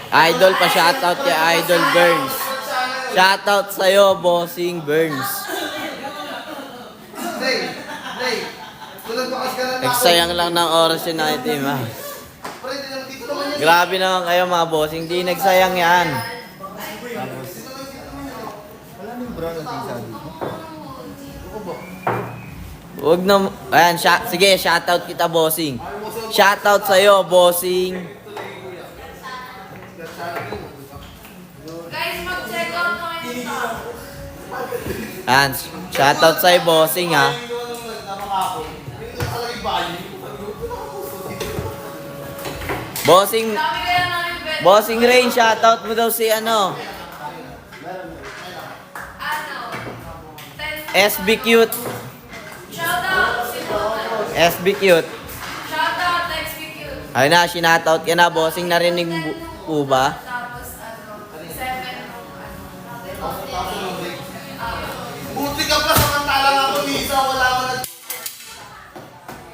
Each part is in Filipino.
Idol pa shoutout kay Idol Burns. Shoutout sa'yo, Bossing Burns. Nagsayang lang ng oras yun na team ha. Grabe naman kayo mga bossing, di nagsayang yan. Huwag na, ayan, sige, shoutout kita bossing. Shoutout sa'yo, bossing. Guys, mag-check out mo ngayon. Ayan, shoutout sa'yo, bossing ha. Bossing, Dami kaya namin bet. Bossing Rain, shoutout mo daw si ano, Ano? 10. SB Cute. Shoutout si Botan. SB Cute. Shoutout XPQ. Ayun na, sinoutout ka na, bossing, narinig po ba? Tapos ano, 7 nung ano. Buti ka pa samantalang ako, Lisa. Wala ka na.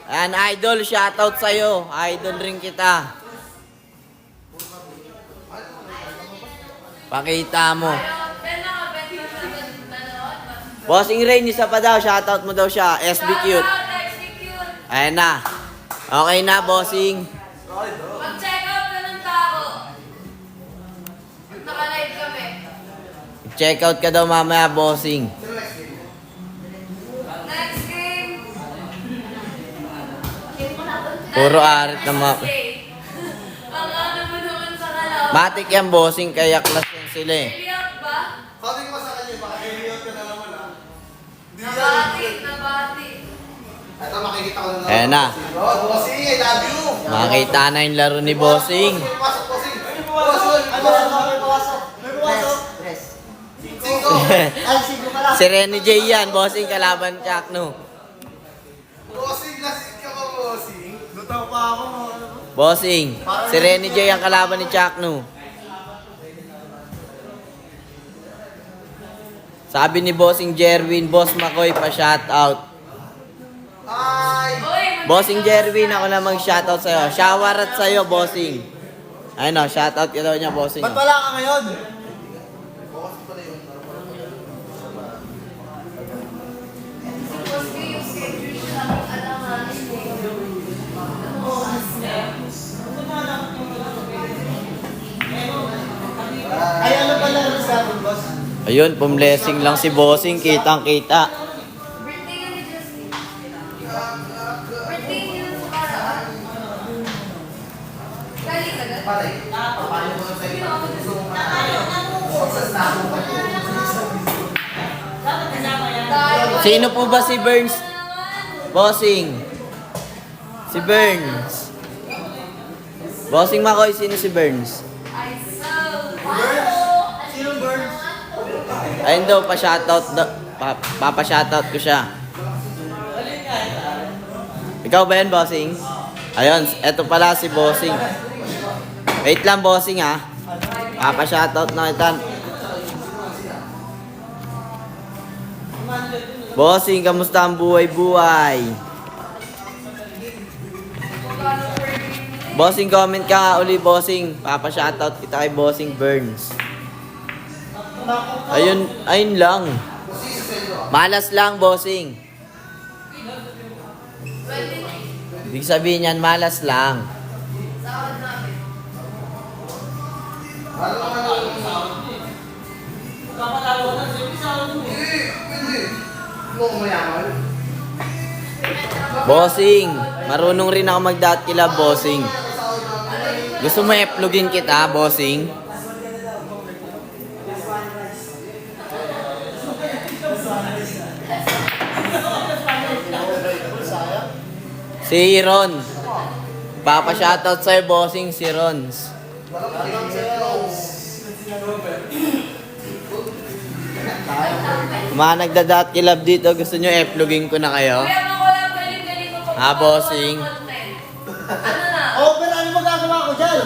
Ayan, idol, shoutout sa'yo. Idol rin kita. Pakita mo. Ayun, bet na nanood. Bossing Rain, isa pa daw, shoutout mo daw siya. SB Cute. Shoutout XPQ. Ayan na. Okay na, bossing. Mag-check out ka ng tao. Naka-live kami. Check out ka daw mamaya, bossing. Next game. Puro arit na Next game. Ang ano mo naman sa kalaw. Matik yan, bossing, kaya class yan sila eh. Iliyak ba? Sabi ko sa kanya, baka i-mute ka na naman ah. Nabati. Ito makikita ko na Ayan na. Oh, bossing, I love you. Makita na yung laro ni bossing. Pasok, bossing. Pasok. May pasok. Cinco. Ay, cinco ka lang. Si Rene J yan, bossing, kalaban Chuck, no? Bossing, lasing ka ba, bossing? Lutaw pa ako. Bossing, si Rene J ang kalaban ni Chuck, no? Sabi ni Bossing Jerwin, Boss Makoy pa shoutout. Ay. Bossing Jerwin, ako na mag-shoutout sa'yo. Showerat sa'yo, bossing. Ayun o, shoutout ka daw niya, bossing. Ba't wala ka ngayon? Ay, ano pala ang sabi, boss? Ayun, pumblessing lang si bossing, kitang-kita. Birthday yun ni Justin. Birthday yun sa paraan. Galing agad? Patay. Paano mo sa iyo? Sino po ba si Burns? Bossing. Si Burns. Bossing Makoy, sino si Burns? I so. Sinong birds? Ayun daw, pa-shoutout daw. Papa-shoutout ko siya. Ikaw ba yan, bossing? Ayun, eto pala si bossing. Wait lang, bossing ha. Papa-shoutout na kita. Bossing, kamusta ang buhay-buhay? Bossing, comment ka nga uli, bossing. Papa-shoutout kita kay Bossing Burns. Ayun, ayun lang. Malas lang, bossing. Ibig sabihin yan, malas lang. Sahod namin. Bossing, marunong rin ako mag-datkila, bossing. Gusto mo i-plugin kita, bossing? Si Ron. Papa-shoutout sa'yo, bossing, si Rons. Mga nagda-datkilab dito, gusto nyo i-plugin ko na kayo? Kuya, wala galing-galing mo pag- Ah, bossing. Ano na? Oh, pero ano magagawa ko dyan?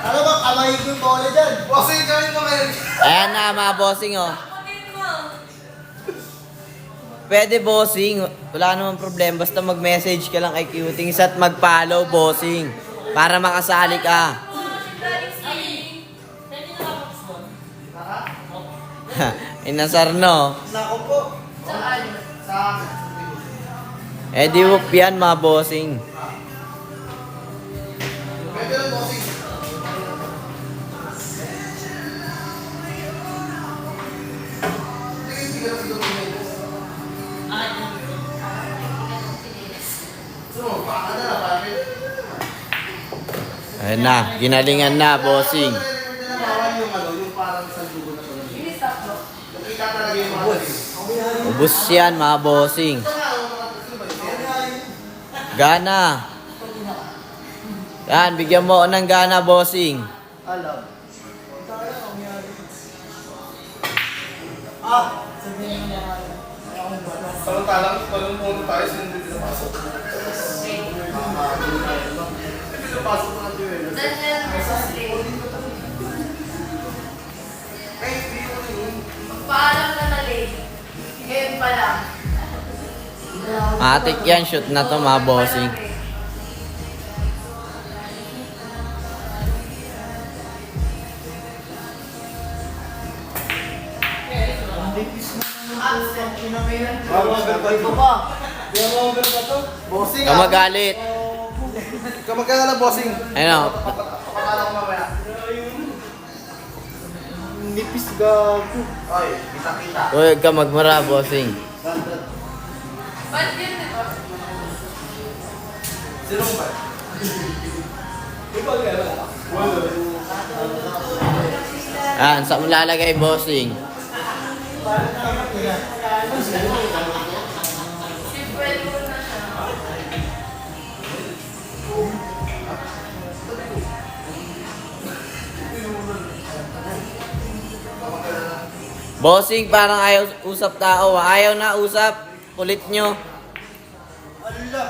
Ano ba, kamay ko yung bola dyan? Bossing, gawin mo kayo. Ayan na, mga bossing, oh. Kapatid mo. Pwede, bossing. Wala namang problema. Basta mag-message ka lang kay Cutings at mag-follow, bossing. Para makasali ka. Galing si Inasar no. Nako po. Saan? Sa akin. Eh di whoop yan mga bossing. Pwede lang, bossing. Ayun na, ginalingan na bossing. Ubus yan mga bossing. Gana. Yan, bigyan mo ako ng gana bossing. Alam. Sabihin mo na Samantalang, parang puno tayo, hindi na pasok. Hindi na pasok na natin. Daniel versus Ray. Magpaalam ka na, Ray. Ngayon pa lang. Matik yan, shoot na to mga bossing. Ito pa. Bossing, Kamagalit. Kamagkala lang, bossing. Ayun o. Pakala ko mamaya. Nipis gago. Ay, kita-kita. Huwag ka magmura bossing. Ba't yun, di ba? Sinong ba? Yan, saan mo lalagay bossing? Si Fred mo na siya. Bossing, parang ayaw usap tao. Ayaw na usap. Kulit nyo. Ala.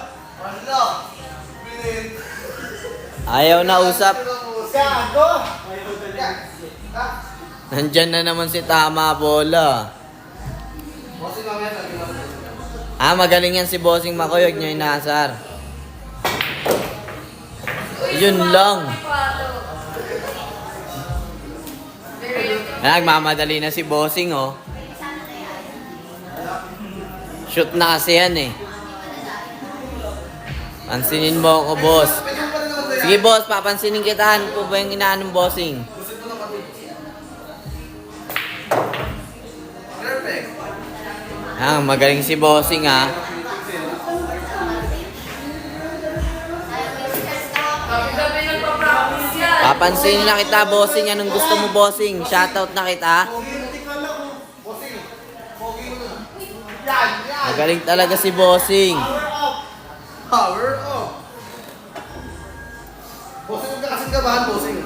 Pinit. Ayaw na usap. Gago. Nandyan na naman si Tama Bola. Bossing, mamaya sabi mo. Magaling yan si Bossing Makoy. Huwag nyo inasar. Yun lang. Nagmamadali na si Bossing, oh. Shoot na kasi yan, eh. Pansinin mo ako, boss. Sige, boss. Papansinin kita. Ano po ba yung inaanong Bossing? Perfect. Magaling si Bossing, ah. Gabi nagpa-practice yan. Papansinin na kita, Bossing. Anong gusto mo, Bossing? Shoutout na kita. Bossing. Pogi mo na. Yan, yan. Magaling talaga si Bossing. Power up. Bossing, huwag ka kasing kabahan, bossing.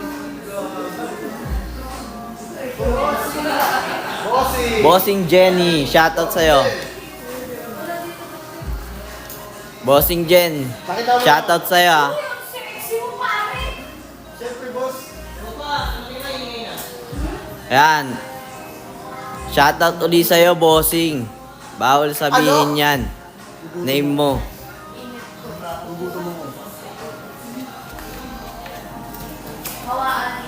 Bossing. Bossing Jenny, shoutout sa'yo. Bossing Jen, shoutout sa'yo, ah. Ang sexy mo, pare. Siyempre, boss. Ayan. Shoutout uli sa'yo, Bossing. Bawal sabihin yan. Name mo. Hawaan.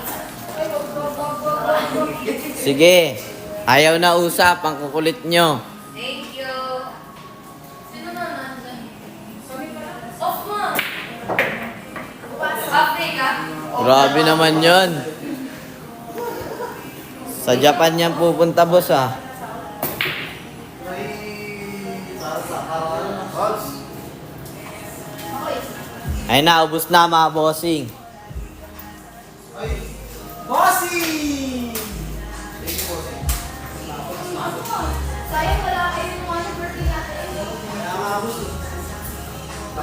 Sige. Ayaw na usap, ang kukulit nyo. Thank you. Sino na nandun? Off mo. Update ka? Grabe naman yon. Sa Japan yan pupunta, boss, ah. Ay na, ubus na mga Bossing. Bossing! Sayang wala kayo yung mga birthday natin.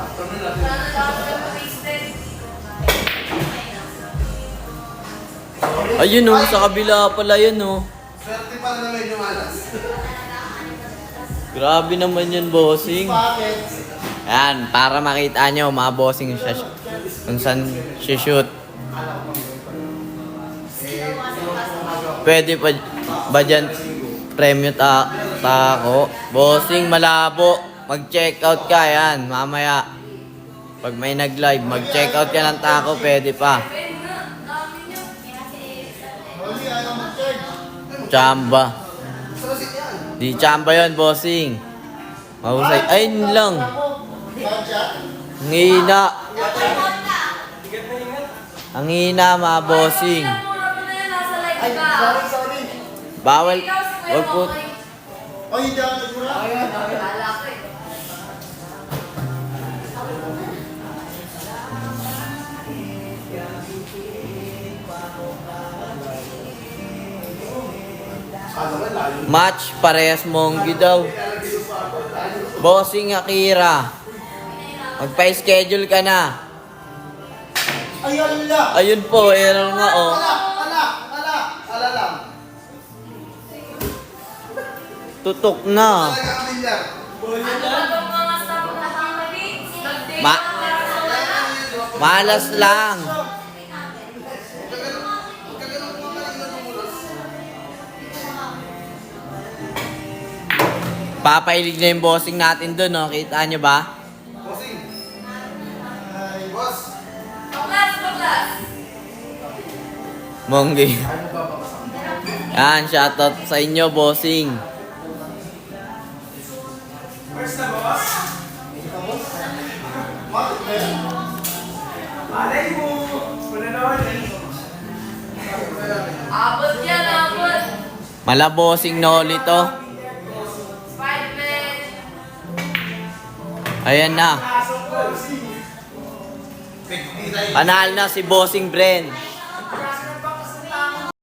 Sana lang ako na ma-wasted. Ayun, oh, sa kabila pala yun, oh. Swerte pa na medyo malas. Grabe naman yun, Bossing. Bakit? Ayan, para makita nyo, mga Bossing, kung saan siya shoot. Pwede pa ba dyan premyo tako? Bossing, malabo. Mag-check out ka, yan, mamaya. Pag may nag-live, mag-check out ka ng tako, pwede pa. Pwede na. Dami niyo. Bossing, ayaw mag-charge. Chamba. Di chamba yun, bossing. Mahusay. Ay, yun lang. Ang hina. Ang hina, mga bossing. Mura mo na yan, nasa live Ay, ka. sorry. Bawal. Ikaw, si Kuya Wag po. Mokoy. Oh, hindi ako nagmura. Kala ko eh. Match, parehas Monggi daw. Bossing Akira. Magpa-schedule ka na. Ay, ala. Ayun po, error nga oh. Ala lang. Tutok na. Ano ba itong mga staff na family? Ma- Malas lang. Papailig na yung bossing natin dun, no? Kita nyo ba? Baklas. Monggi. Yan, shoutout sa inyo, bossing. Abot yan, abot. Mala bossing Noli to. Spider-Man. Ayan na. Panalo na si bossing Bren.